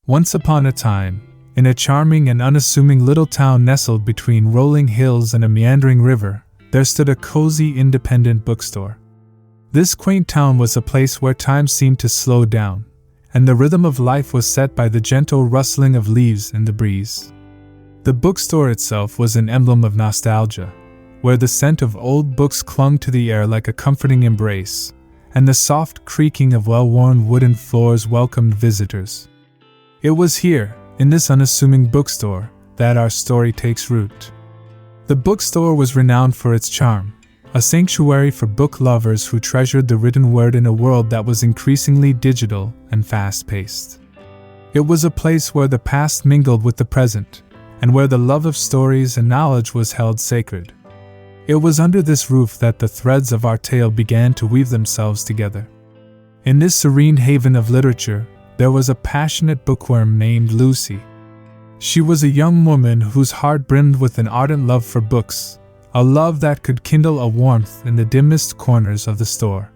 Once upon a time, in a charming and unassuming little town nestled between rolling hills and a meandering river, there stood a cozy, independent bookstore. This quaint town was a place where time seemed to slow down, and the rhythm of life was set by the gentle rustling of leaves in the breeze. The bookstore itself was an emblem of nostalgia, where the scent of old books clung to the air like a comforting embrace, and the soft creaking of well-worn wooden floors welcomed visitors. It was here, in this unassuming bookstore, that our story takes root. The bookstore was renowned for its charm, a sanctuary for book lovers who treasured the written word in a world that was increasingly digital and fast-paced. It was a place where the past mingled with the present, and where the love of stories and knowledge was held sacred. It was under this roof that the threads of our tale began to weave themselves together. In this serene haven of literature, there was a passionate bookworm named Lucy. She was a young woman whose heart brimmed with an ardent love for books, a love that could kindle a warmth in the dimmest corners of the store.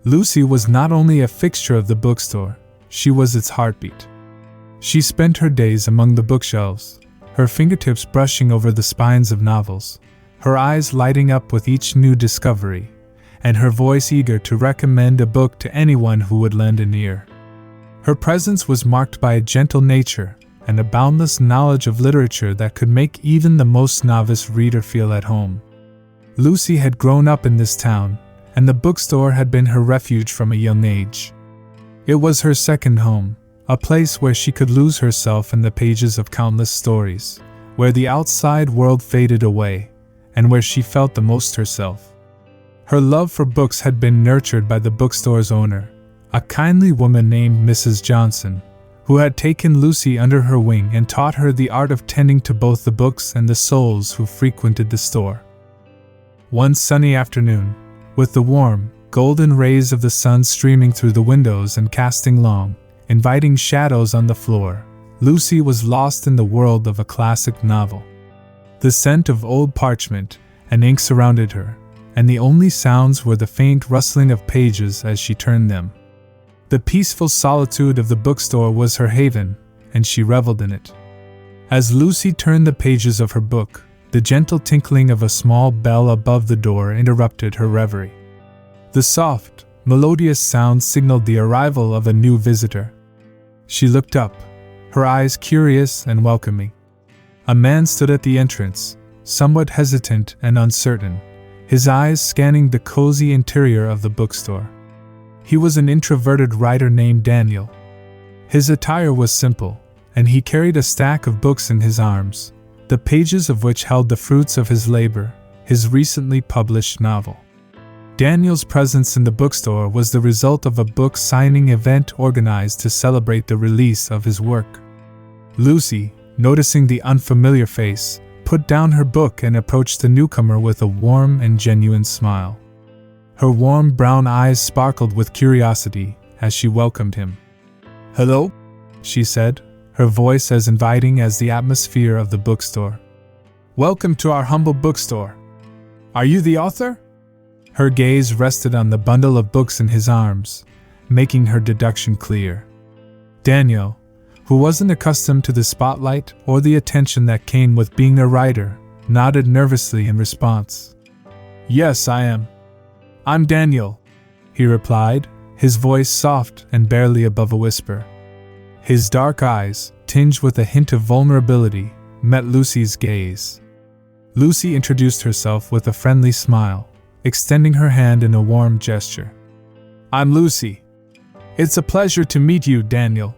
Lucy was not only a fixture of the bookstore, she was its heartbeat. She spent her days among the bookshelves, her fingertips brushing over the spines of novels, her eyes lighting up with each new discovery, and her voice eager to recommend a book to anyone who would lend an ear. Her presence was marked by a gentle nature and a boundless knowledge of literature that could make even the most novice reader feel at home. Lucy had grown up in this town, and the bookstore had been her refuge from a young age. It was her second home, a place where she could lose herself in the pages of countless stories, where the outside world faded away, and where she felt the most herself. Her love for books had been nurtured by the bookstore's owner, a kindly woman named Mrs. Johnson, who had taken Lucy under her wing and taught her the art of tending to both the books and the souls who frequented the store. One sunny afternoon, with the warm, golden rays of the sun streaming through the windows and casting long, inviting shadows on the floor, Lucy was lost in the world of a classic novel. The scent of old parchment and ink surrounded her, and the only sounds were the faint rustling of pages as she turned them. The peaceful solitude of the bookstore was her haven, and she reveled in it. As Lucy turned the pages of her book, the gentle tinkling of a small bell above the door interrupted her reverie. The soft, melodious sound signaled the arrival of a new visitor. She looked up, her eyes curious and welcoming. A man stood at the entrance, somewhat hesitant and uncertain, his eyes scanning the cozy interior of the bookstore. He was an introverted writer named Daniel. His attire was simple, and he carried a stack of books in his arms, the pages of which held the fruits of his labor, his recently published novel. Daniel's presence in the bookstore was the result of a book signing event organized to celebrate the release of his work. Lucy, noticing the unfamiliar face, put down her book and approached the newcomer with a warm and genuine smile. Her warm brown eyes sparkled with curiosity as she welcomed him. "Hello," she said, her voice as inviting as the atmosphere of the bookstore. "Welcome to our humble bookstore. Are you the author?" Her gaze rested on the bundle of books in his arms, making her deduction clear. Daniel, who wasn't accustomed to the spotlight or the attention that came with being a writer, nodded nervously in response. "Yes, I am. I'm Daniel," he replied, his voice soft and barely above a whisper. His dark eyes, tinged with a hint of vulnerability, met Lucy's gaze. Lucy introduced herself with a friendly smile, extending her hand in a warm gesture. "I'm Lucy. It's a pleasure to meet you, Daniel."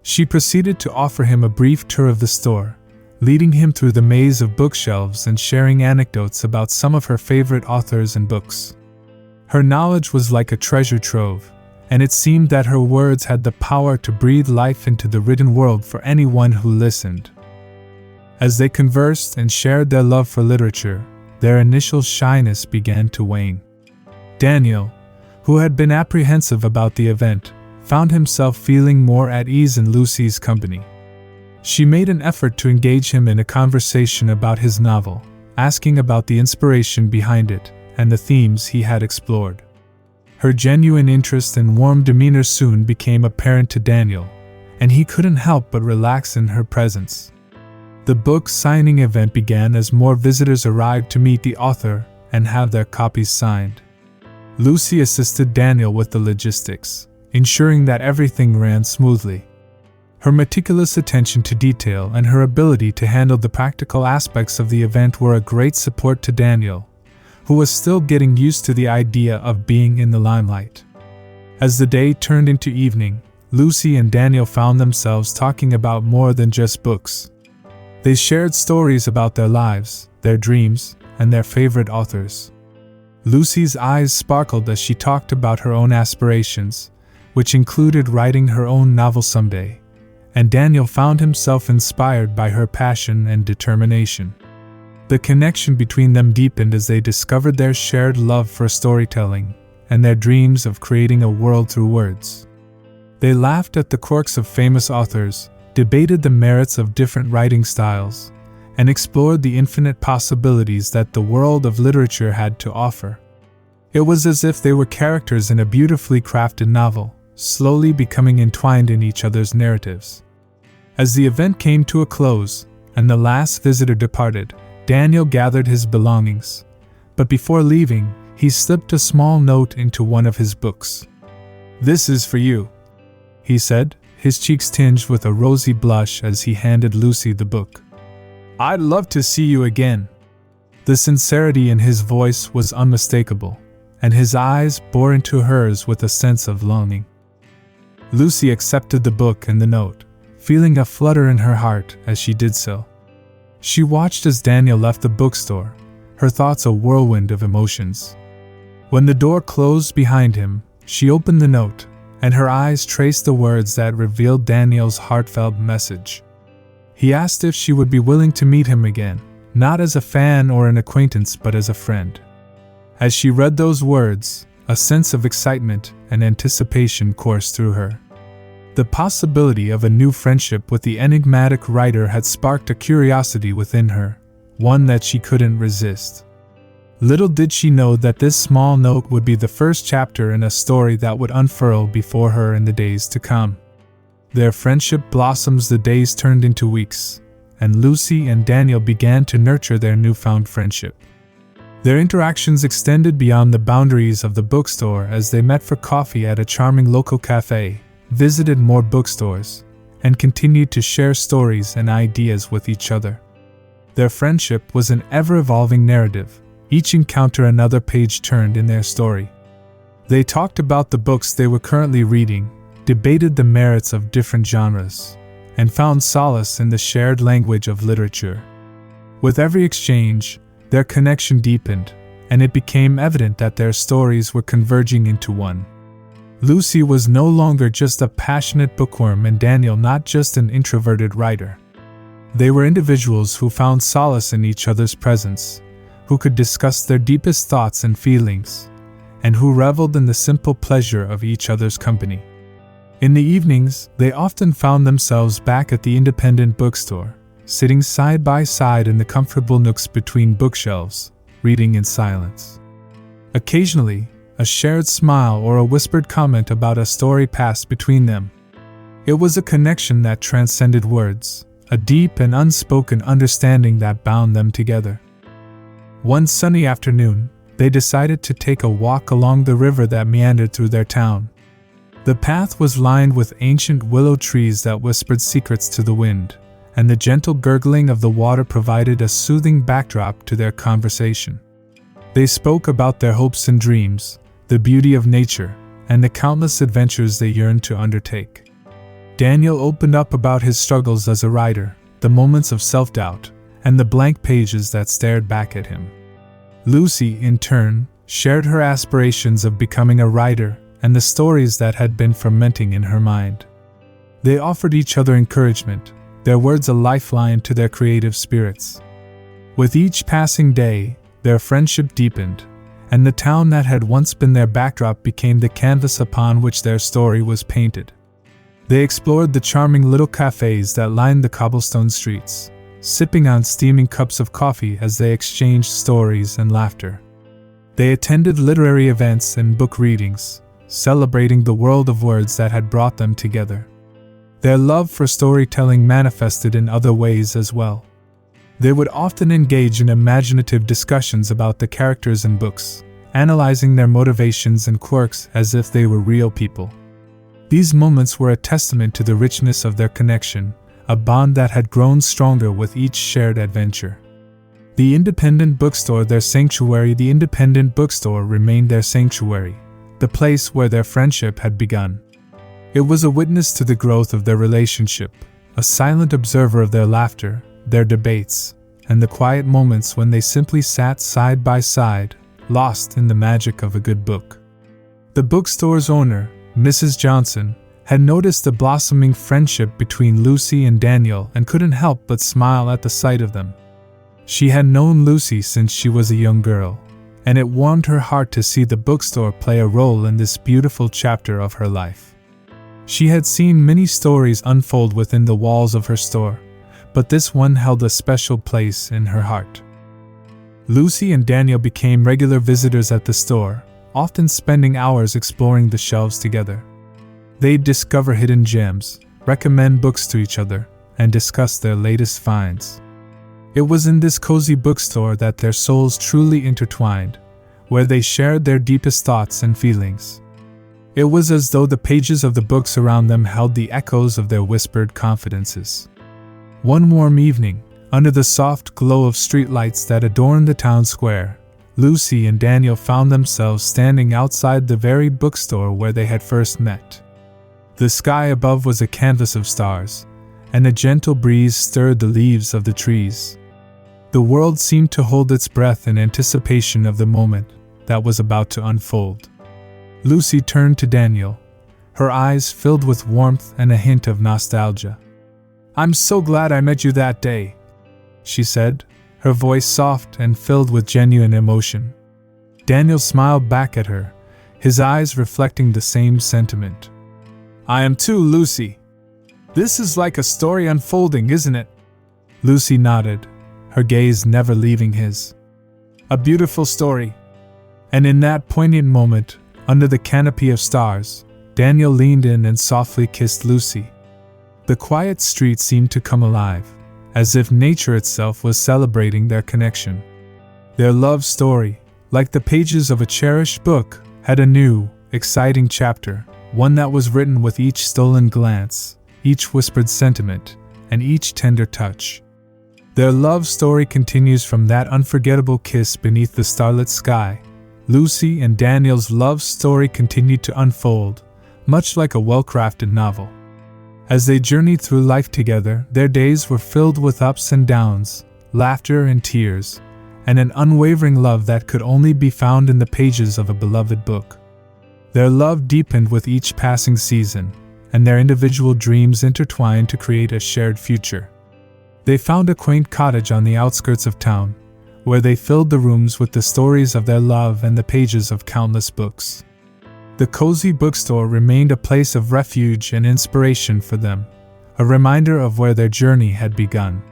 She proceeded to offer him a brief tour of the store, leading him through the maze of bookshelves and sharing anecdotes about some of her favorite authors and books. Her knowledge was like a treasure trove, and it seemed that her words had the power to breathe life into the written world for anyone who listened. As they conversed and shared their love for literature, their initial shyness began to wane. Daniel, who had been apprehensive about the event, found himself feeling more at ease in Lucy's company. She made an effort to engage him in a conversation about his novel, asking about the inspiration behind it and the themes he had explored. Her genuine interest and warm demeanor soon became apparent to Daniel, and he couldn't help but relax in her presence. The book signing event began as more visitors arrived to meet the author and have their copies signed. Lucy assisted Daniel with the logistics, ensuring that everything ran smoothly. Her meticulous attention to detail and her ability to handle the practical aspects of the event were a great support to Daniel, who was still getting used to the idea of being in the limelight. As the day turned into evening, Lucy and Daniel found themselves talking about more than just books. They shared stories about their lives, their dreams, and their favorite authors. Lucy's eyes sparkled as she talked about her own aspirations, which included writing her own novel someday, and Daniel found himself inspired by her passion and determination. The connection between them deepened as they discovered their shared love for storytelling and their dreams of creating a world through words. They laughed at the quirks of famous authors, debated the merits of different writing styles, and explored the infinite possibilities that the world of literature had to offer. It was as if they were characters in a beautifully crafted novel, slowly becoming entwined in each other's narratives. As the event came to a close, and the last visitor departed, Daniel gathered his belongings, but before leaving, he slipped a small note into one of his books. "This is for you," he said, his cheeks tinged with a rosy blush as he handed Lucy the book. "I'd love to see you again." The sincerity in his voice was unmistakable, and his eyes bore into hers with a sense of longing. Lucy accepted the book and the note, feeling a flutter in her heart as she did so. She watched as Daniel left the bookstore, her thoughts a whirlwind of emotions. When the door closed behind him, she opened the note, and her eyes traced the words that revealed Daniel's heartfelt message. He asked if she would be willing to meet him again, not as a fan or an acquaintance but as a friend. As she read those words, a sense of excitement and anticipation coursed through her. The possibility of a new friendship with the enigmatic writer had sparked a curiosity within her, one that she couldn't resist. Little did she know that this small note would be the first chapter in a story that would unfurl before her in the days to come. Their friendship blossomed, the days turned into weeks, and Lucy and Daniel began to nurture their newfound friendship. Their interactions extended beyond the boundaries of the bookstore as they met for coffee at a charming local cafe, visited more bookstores, and continued to share stories and ideas with each other. Their friendship was an ever-evolving narrative, each encounter another page turned in their story. They talked about the books they were currently reading, debated the merits of different genres, and found solace in the shared language of literature. With every exchange, their connection deepened, and it became evident that their stories were converging into one. Lucy was no longer just a passionate bookworm and Daniel not just an introverted writer. They were individuals who found solace in each other's presence, who could discuss their deepest thoughts and feelings, and who reveled in the simple pleasure of each other's company. In the evenings, they often found themselves back at the independent bookstore, sitting side by side in the comfortable nooks between bookshelves, reading in silence. Occasionally, a shared smile or a whispered comment about a story passed between them. It was a connection that transcended words, a deep and unspoken understanding that bound them together. One sunny afternoon, they decided to take a walk along the river that meandered through their town. The path was lined with ancient willow trees that whispered secrets to the wind, and the gentle gurgling of the water provided a soothing backdrop to their conversation. They spoke about their hopes and dreams, the beauty of nature, and the countless adventures they yearned to undertake. Daniel opened up about his struggles as a writer, the moments of self-doubt, and the blank pages that stared back at him. Lucy, in turn, shared her aspirations of becoming a writer and the stories that had been fermenting in her mind. They offered each other encouragement, their words a lifeline to their creative spirits. With each passing day, their friendship deepened, and the town that had once been their backdrop became the canvas upon which their story was painted. They explored the charming little cafes that lined the cobblestone streets, sipping on steaming cups of coffee as they exchanged stories and laughter. They attended literary events and book readings, celebrating the world of words that had brought them together. Their love for storytelling manifested in other ways as well. They would often engage in imaginative discussions about the characters in books, analyzing their motivations and quirks as if they were real people. These moments were a testament to the richness of their connection, a bond that had grown stronger with each shared adventure. The independent bookstore remained their sanctuary, the place where their friendship had begun. It was a witness to the growth of their relationship, a silent observer of their laughter, their debates, and the quiet moments when they simply sat side by side, lost in the magic of a good book. The bookstore's owner, Mrs. Johnson, had noticed the blossoming friendship between Lucy and Daniel and couldn't help but smile at the sight of them. She had known Lucy since she was a young girl, and it warmed her heart to see the bookstore play a role in this beautiful chapter of her life. She had seen many stories unfold within the walls of her store, but this one held a special place in her heart. Lucy and Daniel became regular visitors at the store, often spending hours exploring the shelves together. They'd discover hidden gems, recommend books to each other, and discuss their latest finds. It was in this cozy bookstore that their souls truly intertwined, where they shared their deepest thoughts and feelings. It was as though the pages of the books around them held the echoes of their whispered confidences. One warm evening, under the soft glow of streetlights that adorned the town square, Lucy and Daniel found themselves standing outside the very bookstore where they had first met. The sky above was a canvas of stars, and a gentle breeze stirred the leaves of the trees. The world seemed to hold its breath in anticipation of the moment that was about to unfold. Lucy turned to Daniel, her eyes filled with warmth and a hint of nostalgia. "I'm so glad I met you that day," she said, her voice soft and filled with genuine emotion. Daniel smiled back at her, his eyes reflecting the same sentiment. "I am too, Lucy. This is like a story unfolding, isn't it?" Lucy nodded, her gaze never leaving his. "A beautiful story." And in that poignant moment, under the canopy of stars, Daniel leaned in and softly kissed Lucy. The quiet street seemed to come alive, as if nature itself was celebrating their connection. Their love story, like the pages of a cherished book, had a new, exciting chapter, one that was written with each stolen glance, each whispered sentiment, and each tender touch. Their love story continues from that unforgettable kiss beneath the starlit sky. Lucy and Daniel's love story continued to unfold, much like a well-crafted novel. As they journeyed through life together, their days were filled with ups and downs, laughter and tears, and an unwavering love that could only be found in the pages of a beloved book. Their love deepened with each passing season, and their individual dreams intertwined to create a shared future. They found a quaint cottage on the outskirts of town, where they filled the rooms with the stories of their love and the pages of countless books. The cozy bookstore remained a place of refuge and inspiration for them, a reminder of where their journey had begun.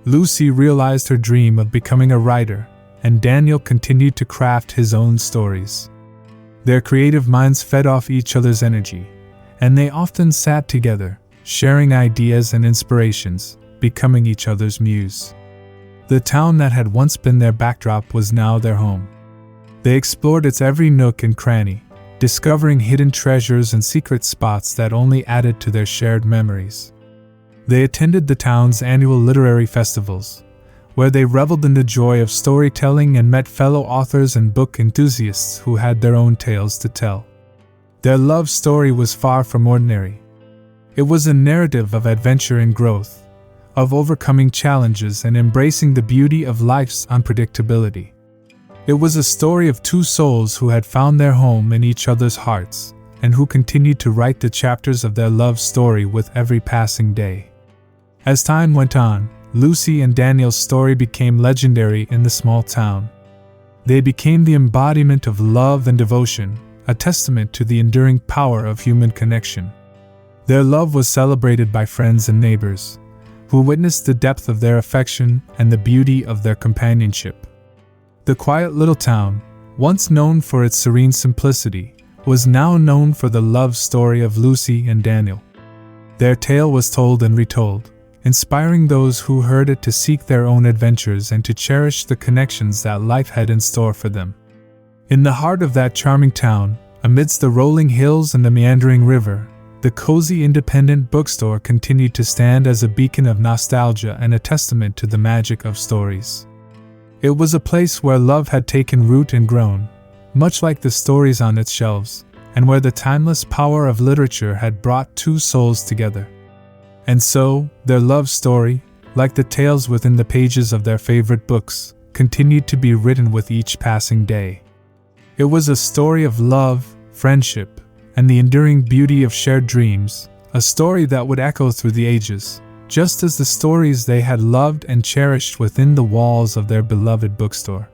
Lucy realized her dream of becoming a writer, and Daniel continued to craft his own stories. Their creative minds fed off each other's energy, and they often sat together, sharing ideas and inspirations, becoming each other's muse. The town that had once been their backdrop was now their home. They explored its every nook and cranny, discovering hidden treasures and secret spots that only added to their shared memories. They attended the town's annual literary festivals, where they reveled in the joy of storytelling and met fellow authors and book enthusiasts who had their own tales to tell. Their love story was far from ordinary. It was a narrative of adventure and growth, of overcoming challenges and embracing the beauty of life's unpredictability. It was a story of two souls who had found their home in each other's hearts, and who continued to write the chapters of their love story with every passing day. As time went on, Lucy and Daniel's story became legendary in the small town. They became the embodiment of love and devotion, a testament to the enduring power of human connection. Their love was celebrated by friends and neighbors, who witnessed the depth of their affection and the beauty of their companionship. The quiet little town, once known for its serene simplicity, was now known for the love story of Lucy and Daniel. Their tale was told and retold, inspiring those who heard it to seek their own adventures and to cherish the connections that life had in store for them. In the heart of that charming town, amidst the rolling hills and the meandering river, the cozy independent bookstore continued to stand as a beacon of nostalgia and a testament to the magic of stories. It was a place where love had taken root and grown, much like the stories on its shelves, and where the timeless power of literature had brought two souls together. And so, their love story, like the tales within the pages of their favorite books, continued to be written with each passing day. It was a story of love, friendship, and the enduring beauty of shared dreams, a story that would echo through the ages, just as the stories they had loved and cherished within the walls of their beloved bookstore.